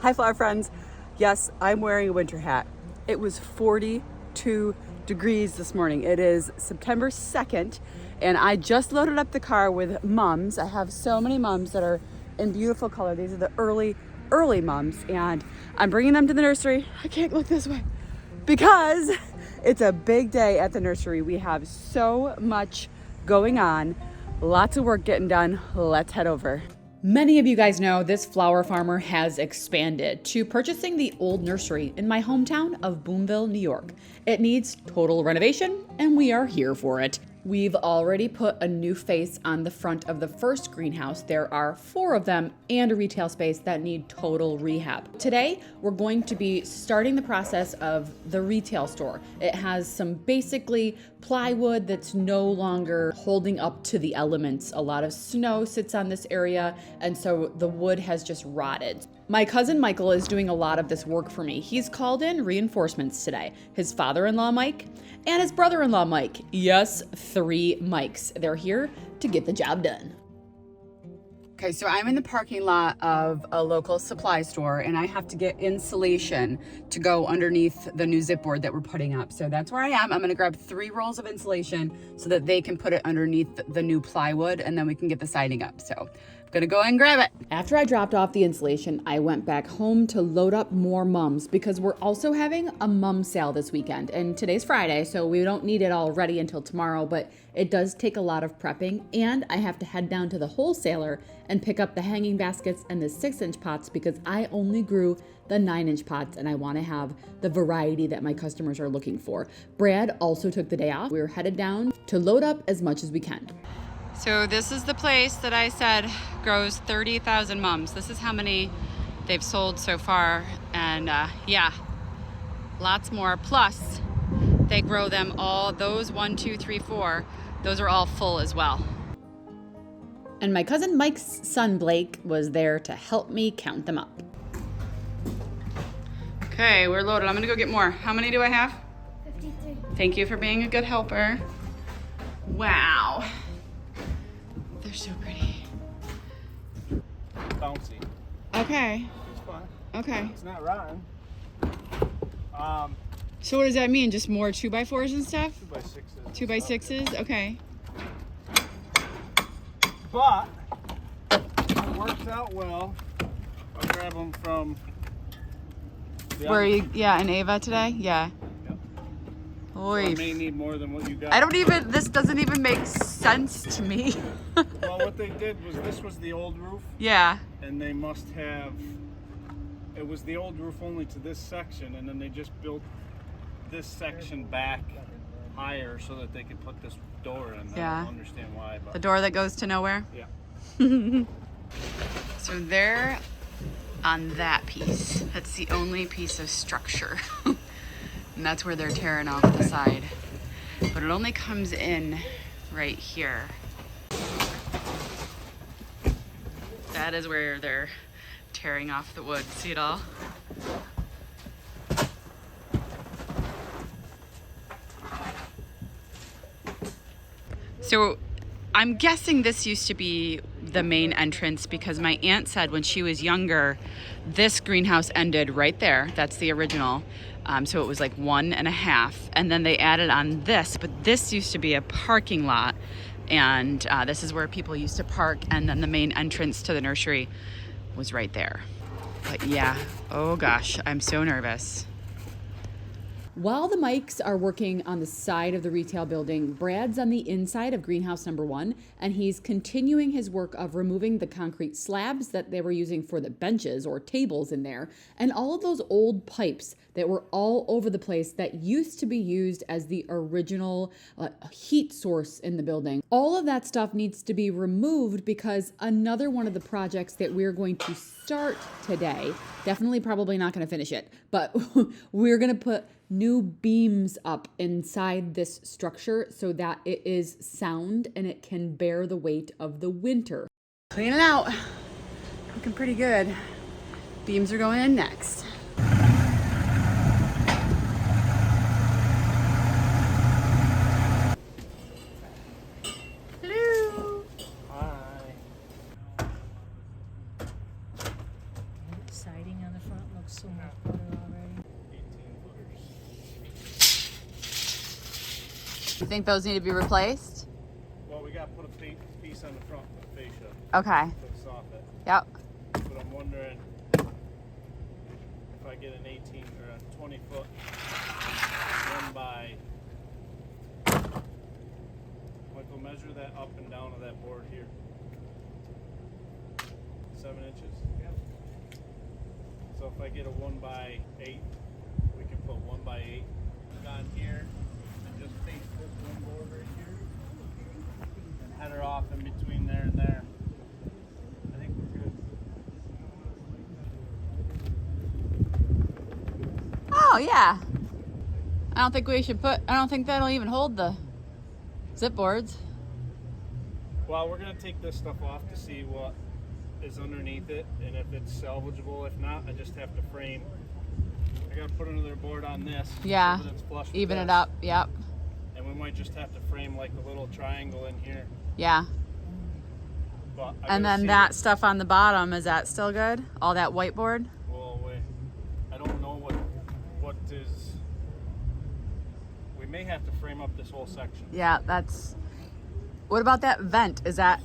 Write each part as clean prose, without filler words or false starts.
Hi flower friends. Yes, I'm wearing a winter hat. It was 42 degrees this morning. It is September 2nd and I just loaded up the car with mums. I have so many mums that are in beautiful color. These are the early mums and I'm bringing them to the nursery. I can't look this way because it's a big day at the nursery. We have so much going on, lots of work getting done. Let's head over. Many of you guys know this flower farmer has expanded to purchasing the old nursery in my hometown of Boonville, New York. It needs total renovation and we are here for it. We've already put a new face on the front of the first greenhouse. There are 4 of them and a retail space that need total rehab. Today, we're going to be starting the process of the retail store. It has some basically plywood that's no longer holding up to the elements. A lot of snow sits on this area, and so the wood has just rotted. My cousin Michael is doing a lot of this work for me. He's called in reinforcements today. His father-in-law Mike and his brother-in-law Mike. Yes, 3 Mikes. They're here to get the job done. Okay, so I'm in the parking lot of a local supply store and I have to get insulation to go underneath the new zip board that we're putting up. So that's where I am. I'm gonna grab 3 rolls of insulation so that they can put it underneath the new plywood and then we can get the siding up. So I'm gonna go and grab it. After I dropped off the insulation, I went back home to load up more mums because we're also having a mum sale this weekend. And today's Friday, so we don't need it all ready until tomorrow, but it does take a lot of prepping and I have to head down to the wholesaler and pick up the hanging baskets and the 6-inch pots because I only grew the 9-inch pots and I want to have the variety that my customers are looking for. Brad also took the day off. We're headed down to load up as much as we can. So this is the place that I said grows 30,000 mums. This is how many they've sold so far. And yeah, lots more. Plus they grow them all, those 1, 2, 3, 4, those are all full as well. And my cousin Mike's son Blake was there to help me count them up. Okay, we're loaded. I'm gonna go get more. How many do I have? 53. Thank you for being a good helper. Wow. They're so pretty. Bouncy. Okay. It's fine. Okay. It's not rotten. So what does that mean? Just more 2x4s and stuff? 2x6s. 2x6s? Okay. But it works out well. I'll grab them from the Where you, yeah, in Ava today? Yeah. Yep. Oy. I may need more than what you got. I don't even, this doesn't even make sense to me. Well, what they did was this was the old roof, Yeah. and they must have. It was the old roof only to this section, and then they just built this section back higher so that they could put this door in. Yeah. I don't understand why, but The door that goes to nowhere? yeah. So they're on that piece. That's the only piece of structure. And that's where they're tearing off the side. But it only comes in right here. That is where they're tearing off the wood. See it all? So I'm guessing this used to be the main entrance because my aunt said when she was younger, this greenhouse ended right there. That's the original. So it was like 1.5, and then they added on this, but this used to be a parking lot, and this is where people used to park, and then the main entrance to the nursery was right there. But yeah, oh gosh, I'm so nervous. While the Mikes are working on the side of the retail building, Brad's on the inside of greenhouse number 1, and he's continuing his work of removing the concrete slabs that they were using for the benches or tables in there, and all of those old pipes that were all over the place that used to be used as the original heat source in the building. All of that stuff needs to be removed because another one of the projects that we're going to start today, definitely probably not going to finish it, but we're going to put new beams up inside this structure so that it is sound and it can bear the weight of the winter. Clean it out. Looking pretty good. Beams are going in next. Hello. Hi. Siding on the front. looks so much better already. 18 footers. You think those need to be replaced? Well, we got to put a piece on the front with the fascia Okay. to soffit. Yep. But I'm wondering if I get an 18 or a 20 foot 1 by. Michael, measure that up and down of that board here. 7 inches. Yep. So if I get a 1 by 8, we can put 1 by 8 on here and just face this one board right here and head her off in between there and there. I think we're good. Oh yeah. I don't think that'll even hold the zip boards. Well, we're gonna take this stuff off to see what is underneath it and if it's salvageable. If not, I just have to frame. I gotta put another board on this. Yeah. So that it's flush with Even it this. up. Yep. And we might just have to frame like a little triangle in here. Yeah. But And then that stuff on the bottom, is that still good? All that whiteboard? Well, I don't know what is. We may have to frame up this whole section. Yeah, that's. What about that vent? Is that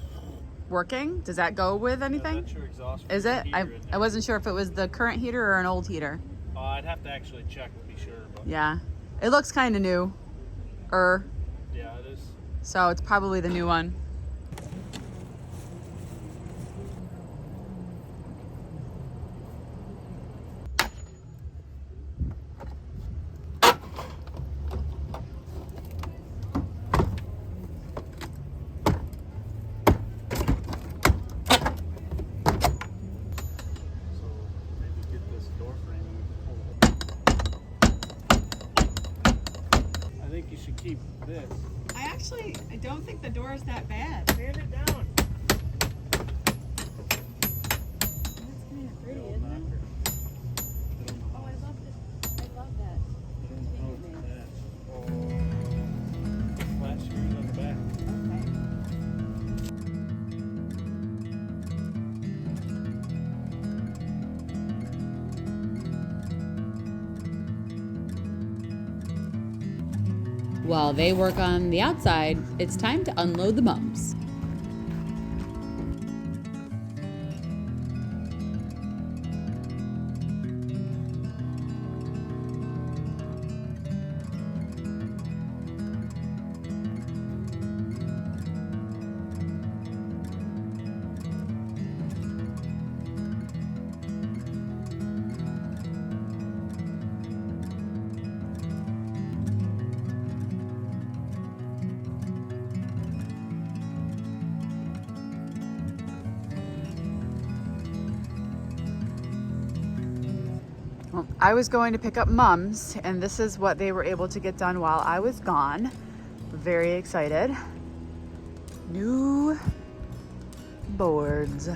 working? Does that go with anything? That's your exhaust. Is it? heater in I there. wasn't sure if it was the current heater or an old heater. I'd have to actually check to be sure. But Yeah. It looks kind of new. yeah, it is. So it's probably the new one. So maybe get this door frame and pull it. I think you should keep this. I don't think the door is that bad. Stand it down. That's kind of pretty, isn't it? Oh, I love this. I love that. Flat screws on the back. Okay. While they work on the outside, it's time to unload the mums. Well, I was going to pick up mums, and this is what they were able to get done while I was gone. Very excited. New boards.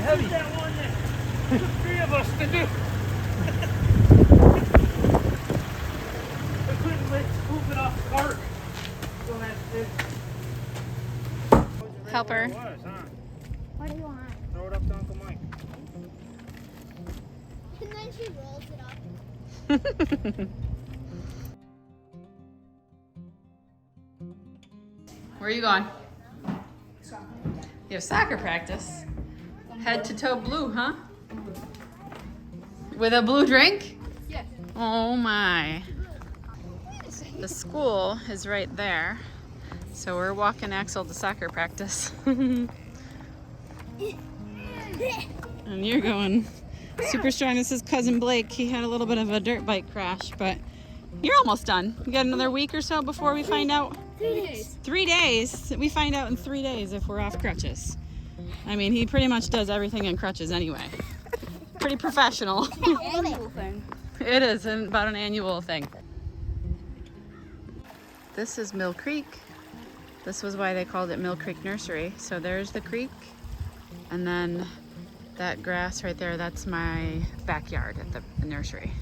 Heavy. That one there. Three of us to do. I couldn't let scoop it off the cart. So that's Help her. Was, huh? What do you want? Throw it up to Uncle Mike. And then she rolls it up. Where are you going? You have soccer practice. Head to toe blue, huh? With a blue drink? Yes. Oh my. The school is right there. So we're walking Axel to soccer practice. And you're going super strong. This is cousin Blake. He had a little bit of a dirt bike crash, but you're almost done. You got another week or so before we find out. 3 days. 3 days. We find out in 3 days if we're off crutches. I mean, he pretty much does everything in crutches anyway. Pretty professional. Annual thing. It is about an annual thing. This is Mill Creek. This was why they called it Mill Creek Nursery. So there's the creek, and then that grass right there, that's my backyard at the nursery.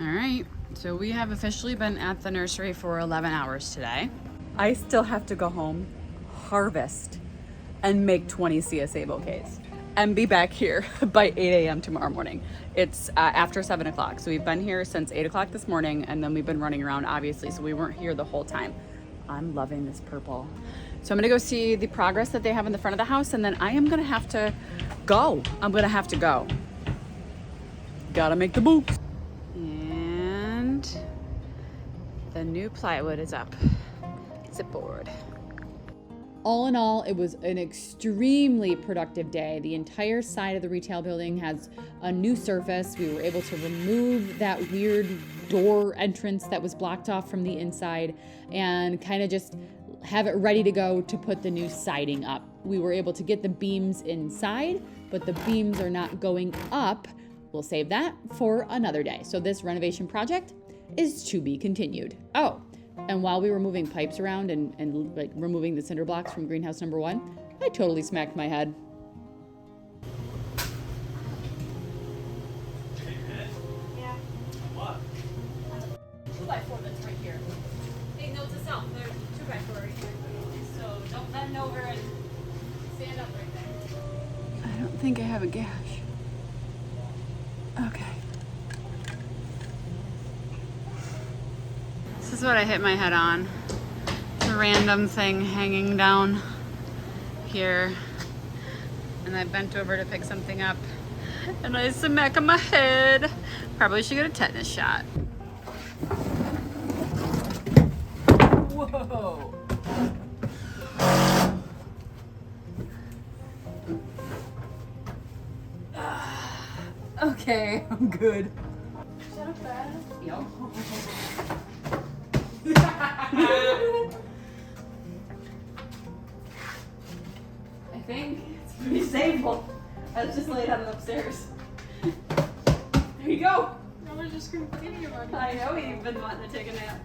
All right, so we have officially been at the nursery for 11 hours today. I still have to go home, harvest, and make 20 CSA bouquets, and be back here by 8 a.m. tomorrow morning. It's after 7 o'clock, so we've been here since 8 o'clock this morning, and then we've been running around, obviously, so we weren't here the whole time. I'm loving this purple. So I'm gonna go see the progress that they have in the front of the house, and then I am gonna have to go. Gotta make the boots. And the new plywood is up. Zip board. All in all, it was an extremely productive day. The entire side of the retail building has a new surface. We were able to remove that weird door entrance that was blocked off from the inside and kind of just have it ready to go to put the new siding up. We were able to get the beams inside, but the beams are not going up. We'll save that for another day. So this renovation project is to be continued. Oh, and while we were moving pipes around and like removing the cinder blocks from greenhouse number 1, I totally smacked my head. Yeah. What? 2x4 that's right here. Hey, note to self, there's 2x4 right here. So don't bend over and stand up right there. I don't think I have a gash. Okay. This is what I hit my head on. It's a random thing hanging down here. And I bent over to pick something up. And I smacked my head. Probably should get a tetanus shot. Whoa. Okay, I'm good. Shut up, Dad. Yo. I think it's pretty stable. I was just laid on it upstairs. There you go. I was just complaining about it. I know you've been wanting to take a nap.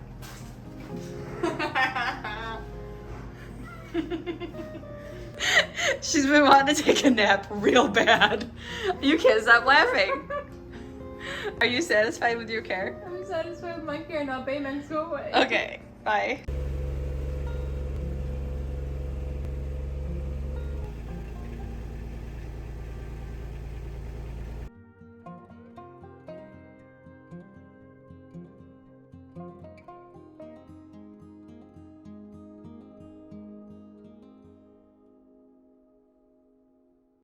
She's been wanting to take a nap real bad. You can't stop laughing. Are you satisfied with your care? I'm satisfied with my care now. Payments go away. Okay, bye.